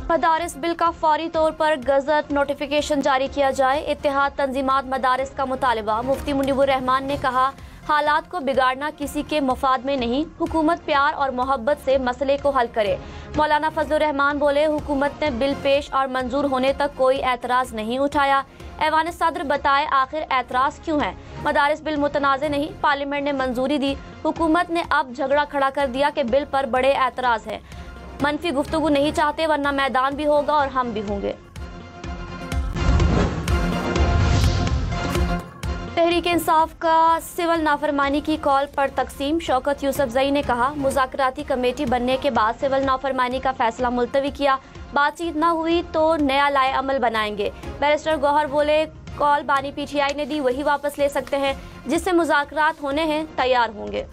मदारिस bill का फौरी तौर पर गजट नोटिफिकेशन जारी किया जाए। इत्तेहाद तंजीमात मदारिस का मुतालबा। मुफ्ती मुनीबुर रहमान ने कहा, हालात को बिगाड़ना किसी के मफाद में नहीं, हुकूमत प्यार और मोहब्बत से मसले को हल करे। मौलाना फजलुर रहमान बोले, हुकूमत ने बिल पेश और मंजूर होने तक कोई एतराज़ नहीं उठाया। ऐवान सदर बताए, आखिर एतराज़ क्यों है? मदारिस बिल मुतनाज़े नहीं, पार्लियामेंट ने मंजूरी दी, हुकूमत ने अब झगड़ा खड़ा कर दिया कि बिल पर बड़े एतराज़ है। मनफी गुफ्तगू नहीं चाहते, वरना मैदान भी होगा और हम भी होंगे। तहरीक इंसाफ का सिविल नाफरमानी की कॉल पर तकसीम। शौकत यूसुफजई ने कहा, मुज़ाकराती कमेटी बनने के बाद सिविल नाफरमानी का फैसला मुलतवी किया, बातचीत न हुई तो नया लाए अमल बनाएंगे। बैरिस्टर गौहर बोले, कॉल बानी PTI ने दी, वही वापस ले सकते हैं, जिससे मुज़ाकरात होने हैं तैयार होंगे।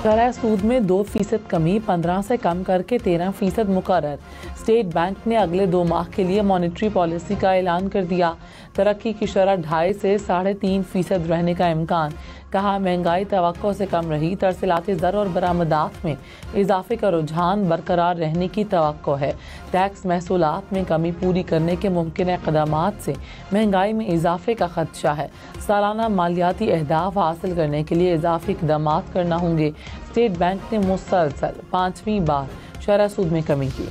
शरह सूद में 2% कमी, 15 से कम करके 13% मुकर्रर। स्टेट बैंक ने अगले 2 माह के लिए मॉनेटरी पॉलिसी का ऐलान कर दिया। तरक्की की शरह 2.5 से 3.5% रहने का इम्कान। कहा, महंगाई तवक्को से कम रही, तरसीलाती ज़र और बरामदात में इजाफे का रुझान बरकरार रहने की तवक्को है। टैक्स महसूलात में कमी पूरी करने के मुमकिन इक़दामात से महंगाई में इजाफे का खदशा है। सालाना मालियाती अहदाफ हासिल करने के लिए इजाफी इक़दामात करना होंगे। स्टेट बैंक ने मुसलसल 5वीं बार शरह सूद में कमी की।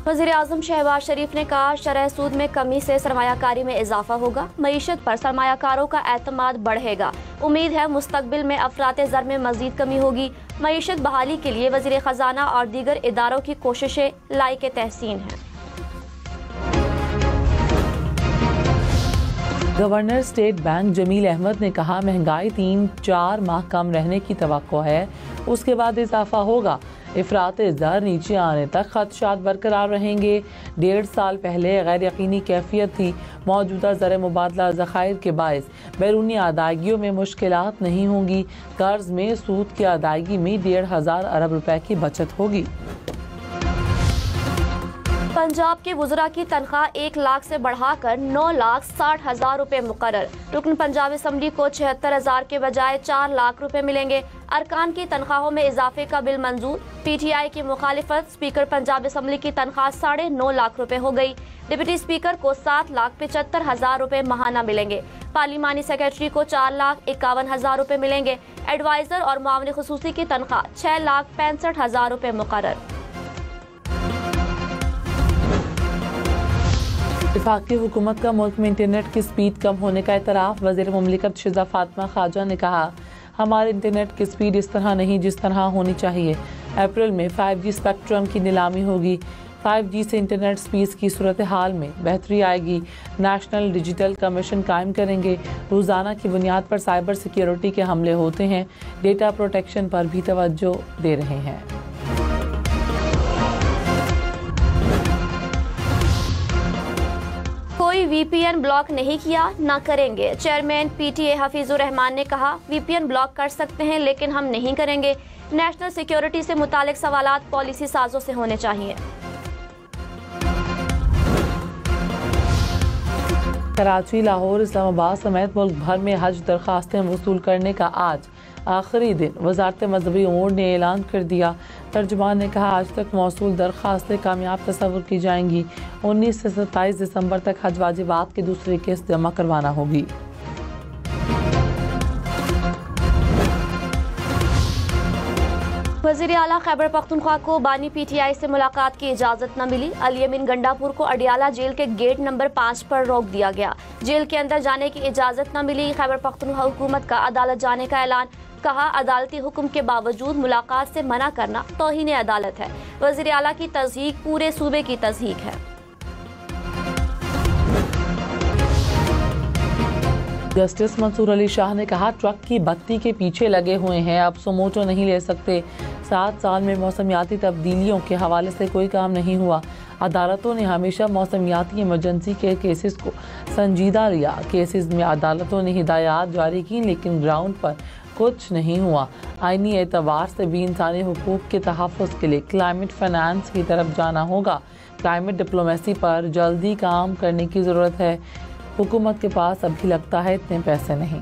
वज़ीर आज़म शहबाज शरीफ ने कहा, शरह सूद में कमी से सरमायाकारी में इजाफा होगा, मईशत पर सरमायाकारों का एतमाद बढ़ेगा। उम्मीद है मुस्तकबिल में अफराते ज़र में मज़ीद कमी होगी। मईशत बहाली के लिए वज़ीर ख़जाना और दीगर इदारों की कोशिशें लायक तहसीन हैं। Governor State Bank Jameel Ahmed ने कहा, महंगाई 3-4 माह कम रहने की तवक्को है, उसके बाद इजाफा होगा। इफराते ज़र नीचे आने तक खदशात बरकरार रहेंगे। 1.5 साल पहले गैर यकीनी कैफियत थी। मौजूदा ज़र मुबादला ज़खायर के बायस बैरूनी अदायगियों में मुश्किलात नहीं होंगी। कर्ज में सूद की अदायगी में 1,500 अरब रुपए की बचत होगी। पंजाब के वुज़रा की तनख्वाह 1 लाख से बढ़ाकर 9,60,000 रुपए मुकर्रर। रुकन पंजाब असम्बली को 76,000 के बजाय 4 लाख रुपए मिलेंगे। अरकान की तनख्वाहों में इजाफे का बिल मंजूर। PTI की मुखालिफत। स्पीकर पंजाब असम्बली की तनख्वाह 9.5 लाख रुपए हो गई। डिप्टी स्पीकर को 7,75,000 रुपए माहाना मिलेंगे। पार्लिमानी सेक्रेटरी को 4,51,000 रुपए मिलेंगे। एडवाइजर और मुआविन खुसूसी की तनख्वाह 6,65,000 रुपए मुकर्रर। वफाकी हुकूमत का मुल्क में इंटरनेट की स्पीड कम होने का एतराफ़। वज़ीर मुमलिकत शिजा फातिमा ख्वाजा ने कहा, हमारे इंटरनेट की स्पीड इस तरह नहीं जिस तरह होनी चाहिए। अप्रैल में 5G स्पेक्ट्रम की नीलामी होगी। 5G से इंटरनेट स्पीड की सूरत हाल में बेहतरी आएगी। नेशनल डिजिटल कमीशन कायम करेंगे। रोज़ाना की बुनियाद पर साइबर सिक्योरिटी के हमले होते हैं, डेटा प्रोटेक्शन पर भी तवज्जो दे रहे हैं। कोई VPN ब्लॉक नहीं किया, ना करेंगे। चेयरमैन PTA हफीजुर रहमान ने कहा, VPN ब्लॉक कर सकते हैं लेकिन हम नहीं करेंगे। नेशनल सिक्योरिटी से मुतालिक सवालात पॉलिसी साजों से होने चाहिए। कराची, लाहौर, इस्लामाबाद समेत मुल्क भर में हज दरखास्तें वसूल करने का आज आखिरी दिन वजारत मजहबी उमूर ने ऐलान कर दिया। तर्जुमान ने कहा, आज तक मौसूल दरखास्तें कामयाब तस्वुर की जाएंगी। 19 से 27 दिसंबर तक हज वाजिबात की दूसरी किस्त जमा करवाना होगी। वज़ीर आला खैबर पख्तूनख्वा को बानी PTI से मुलाकात की इजाज़त न मिली। अलियमीन गंडापुर को अडियाला जेल के गेट नंबर 5 पर रोक दिया गया। जेल के अंदर जाने की इजाज़त न मिली। खैबर पख्तूनख्वा हुकूमत का अदालत जाने का ऐलान। कहा, अदालती हुक्म के बावजूद मुलाकात से मना करना तौहीन अदालत है। वज़ीर आला की तज़हीक पूरे सूबे की तज़हीक है। जस्टिस मंसूर अली शाह ने कहा, ट्रक की बत्ती के पीछे लगे हुए हैं, अब सुमोटो नहीं ले सकते। 7 साल में मौसमियाती तब्दीलियों के हवाले से कोई काम नहीं हुआ। अदालतों ने हमेशा मौसमियाती इमरजेंसी के केसेस को संजीदा लिया। केसेस में अदालतों ने हिदायत जारी की लेकिन ग्राउंड पर कुछ नहीं हुआ। आईनी एतबार से भी इंसानी हुकूक के तहफ़्फ़ुज़ के लिए क्लाइमेट फाइनेंस की तरफ जाना होगा। क्लाइमेट डिप्लोमेसी पर जल्दी काम करने की ज़रूरत है। हुकूमत के पास अभी लगता है इतने पैसे नहीं।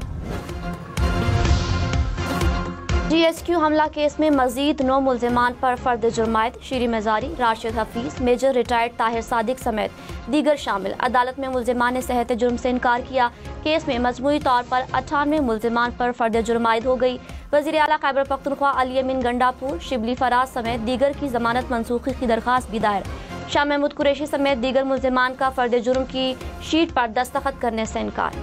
GHQ हमला केस में मजीद 9 मुल्जिमान पर फर्द जुर्मायत। शीरी मजारी, राशिद हफीज, मेजर रिटायर्ड ताहिर सादिक समेत दीगर शामिल। अदालत में मुल्जिमान ने सेहत जुर्म से इनकार किया। केस में मजमूई तौर पर 98 मुल्जिमान पर फर्द जुर्मायत हो गई। वज़ीर आला खैबर पख्तूनख्वा अली अमीन गंडापुर, शिबली फराज समेत दीगर की जमानत मनसूखी की दरख्वास्त भी दायर। शाह महमूद कुरैशी समेत दीगर मुल्जिमान का फर्द जुर्म की शीट पर दस्तखत करने से इनकार।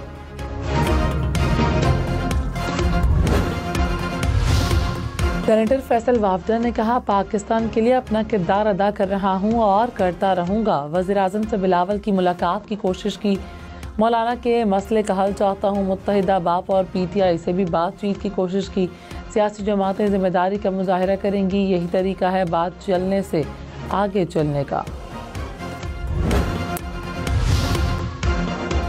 सेनेटर फैसल वाफदा ने कहा, पाकिस्तान के लिए अपना किरदार अदा कर रहा हूँ और करता रहूँगा। वज़ीर आज़म से बिलावल की मुलाकात की कोशिश की। मौलाना के मसले का हल चाहता हूँ। मुत्तहिदा बाप और PTI से भी बातचीत की कोशिश की। सियासी जमातें जिम्मेदारी का मुजाहिरा करेंगी। यही तरीका है बात चलने से आगे चलने का।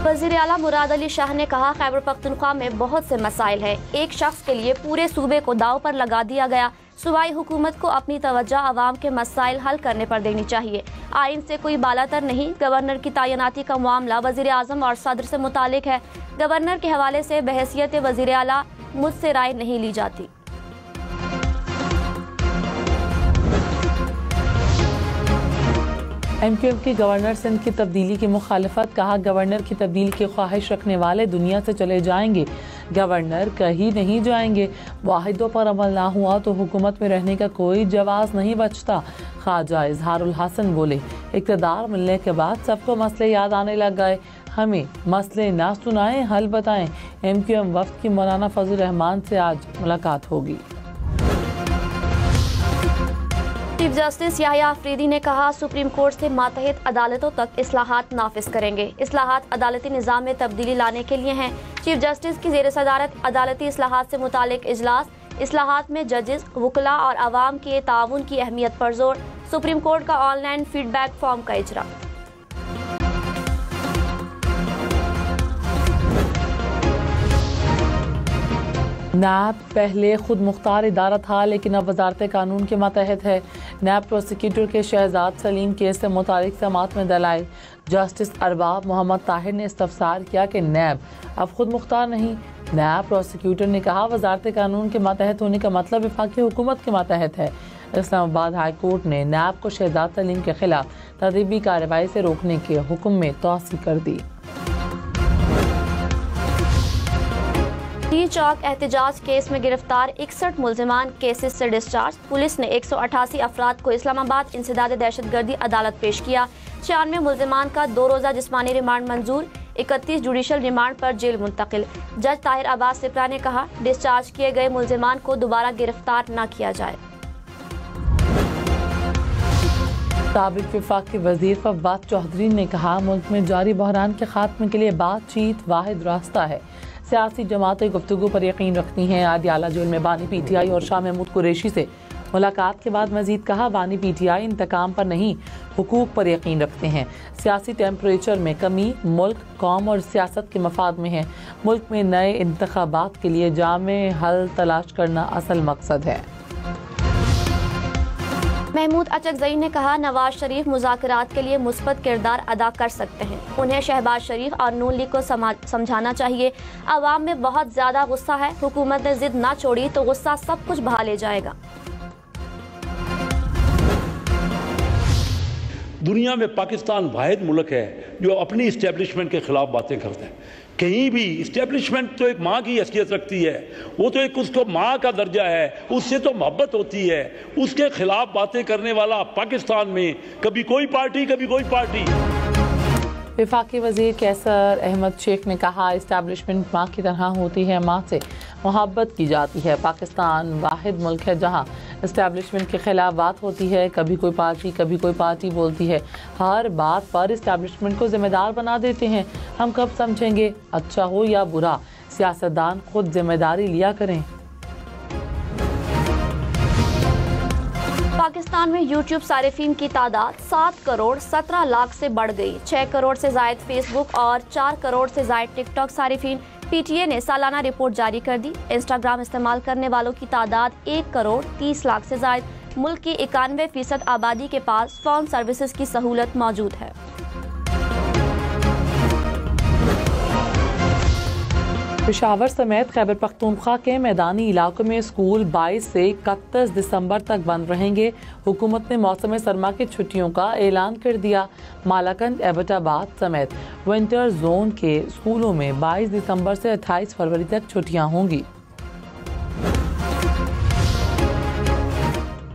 वज़ीर आला मुराद अली शाह ने कहा, खैबर पख्तूनख्वा में बहुत से मसाइल हैं। एक शख्स के लिए पूरे सूबे को दाव पर लगा दिया गया। सूबाई हुकूमत को अपनी तवज्जो आवाम के मसाइल हल करने पर देनी चाहिए। आइन से कोई बालातर नहीं। गवर्नर की तैनाती का मामला वज़ीर आज़म और सदर से मुतालिक है। गवर्नर के हवाले से बहैसियत वज़ीर आला मुझसे राय नहीं ली जाती। MQM की गवर्नर सिंध की तब्दीली की मुखालफत। कहा, गवर्नर की तब्दीली की ख्वाहिश रखने वाले दुनिया से चले जाएंगे। गवर्नर कहीं नहीं जाएंगे। वाहिदों पर अमल ना हुआ तो हुकूमत में रहने का कोई जवाब नहीं बचता। ख्वाजा इजहारुल हसन बोले, इक़्तिदार मिलने के बाद सबको मसले याद आने लग गए। हमें मसले ना सुनाएं, हल बताएं। MQM वफ्द की मौलाना फजल रहमान से आज मुलाकात होगी। चीफ जस्टिस याह्या अफरीदी ने कहा, सुप्रीम कोर्ट से मातहत अदालतों तक इस्लाहात नाफिज करेंगे। इस्लाहात अदालती निज़ाम में तब्दीली लाने के लिए हैं। चीफ जस्टिस की ज़ेर सदारत अदालती इस्लाहात से मुतालिक इजलास। इस्लाहात में जजेस, वकला और आवाम के ताउन की अहमियत पर जोर। सुप्रीम कोर्ट का ऑनलाइन फीडबैक फॉर्म का इजरा। नैब पहले खुद मुख्तार इदारा था, लेकिन अब वजारत कानून के मातहत है। नैब प्रोसिक्यूटर के शहजाद सलीम केस से मुतालिक समात में दलाइल। जस्टिस अरबाब मोहम्मद ताहिर ने इस्तफसार किया कि नैब अब खुद मुख्तार नहीं। नैब प्रोसिक्यूटर ने कहा, वजारत कानून के मातहत होने का मतलब वफाकी हुकूमत के मातहत है। इस्लामाबाद हाई कोर्ट ने नैब को शहजाद सलीम के खिलाफ तदरीबी कार्रवाई से रोकने के हुक्म में तोसी कर दी। टी चौक एहतजाज केस में गिरफ्तार 61 मुल्जिमान केसेस से डिस्चार्ज। पुलिस ने 188 अफराद को इस्लामाबाद इंसदाद दहशतगर्दी अदालत पेश किया। 96 मुल्जिमान का 2 रोज़ा जिस्मानी रिमांड मंजूर। 31 जुडिशल रिमांड पर जेल मुंतकिल। जज ताहिर अब्बास सिप्रा ने कहा, डिस्चार्ज किए गए मुल्जिमान को दोबारा गिरफ्तार न किया जाए। साबिक वफाकी वजीर फवाद चौधरी ने कहा, मुल्क में जारी बहरान के खात्मे के लिए बातचीत वाहिद रास्ता है। सियासी जमातें गुफ्तगू पर यकीन रखती हैं। आदियाला जेल में बानी PTI और शाह महमूद कुरैशी से मुलाकात के बाद मजीद कहा, बानी PTI इंतकाम पर नहीं, हुकूक पर यकीन रखते हैं। सियासी टेम्परेचर में कमी मुल्क, कौम और सियासत के मफाद में है। मुल्क में नए इंतखाबात के लिए जामे हल तलाश करना असल मकसद है। महमूद अचकज़ई ने कहा, नवाज शरीफ मुज़ाकरात के लिए मुस्बत किरदार अदा कर सकते हैं। उन्हें शहबाज शरीफ और नून लीग को समझाना चाहिए। अवाम में बहुत ज़्यादा गुस्सा है। हुकूमत ने जिद ना छोड़ी तो गुस्सा सब कुछ बहा ले जाएगा। दुनिया में पाकिस्तान वाहिद मुल्क है जो अपनी इस्टेब्लिशमेंट के खिलाफ बातें करते हैं। कहीं भी इस्टेब्लिशमेंट तो एक माँ की हैसियत रखती है, वो तो एक उसको माँ का दर्जा है, उससे तो मोहब्बत होती है। उसके खिलाफ बातें करने वाला पाकिस्तान में कभी कोई पार्टी कभी कोई पार्टी। वफाकी वजीर कैसर अहमद शेख ने कहा, इस्टेब्लिशमेंट माँ की तरह होती है, माँ से मोहब्बत की जाती है। पाकिस्तान वाहिद मुल्क है जहाँ इस्टेब्लिशमेंट के खिलाफ बात होती है। कभी कोई पार्टी बोलती है। हर बात पर इस्टेब्लिशमेंट को जिम्मेदार बना देते हैं। हम कब समझेंगे, अच्छा हो या बुरा, सियासतदान खुद जिम्मेदारी लिया करें। पाकिस्तान में यूट्यूब सारिफीन की तादाद 7 करोड़ 17 लाख से बढ़ गई। 6 करोड़ से जायद फेसबुक और 4 करोड़ से जायद टिकटॉक सारिफीन। PTA ने सालाना रिपोर्ट जारी कर दी। इंस्टाग्राम इस्तेमाल करने वालों की तादाद 1 करोड़ 30 लाख से जायद। मुल्क की 91% आबादी के पास फ़ोन सर्विसेज की सहूलत मौजूद है। पेशावर समेत खैबर पख्तूनख्वा के मैदानी इलाकों में स्कूल 22 से 31 दिसंबर तक बंद रहेंगे। हुकूमत ने मौसम सरमा की छुट्टियों का ऐलान कर दिया। मालाकंद, एबटाबाद समेत विंटर जोन के स्कूलों में 22 दिसंबर से 28 फरवरी तक छुट्टियां होंगी।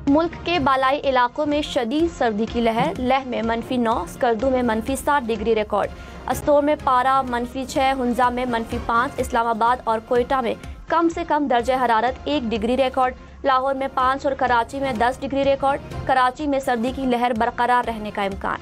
मुल्क के बालाई इलाकों में शदीद सर्दी की लहर। लेह में -9, स्कर्दू में -7 डिग्री रिकॉर्ड। अस्तोर में पारा -6, हुंजा में -5, इस्लामाबाद और कोयटा में कम से कम दर्जे हरारत 1 डिग्री रिकॉर्ड। लाहौर में 5 और कराची में 10 डिग्री रिकॉर्ड। कराची में सर्दी की लहर बरकरार रहने का इम्कान।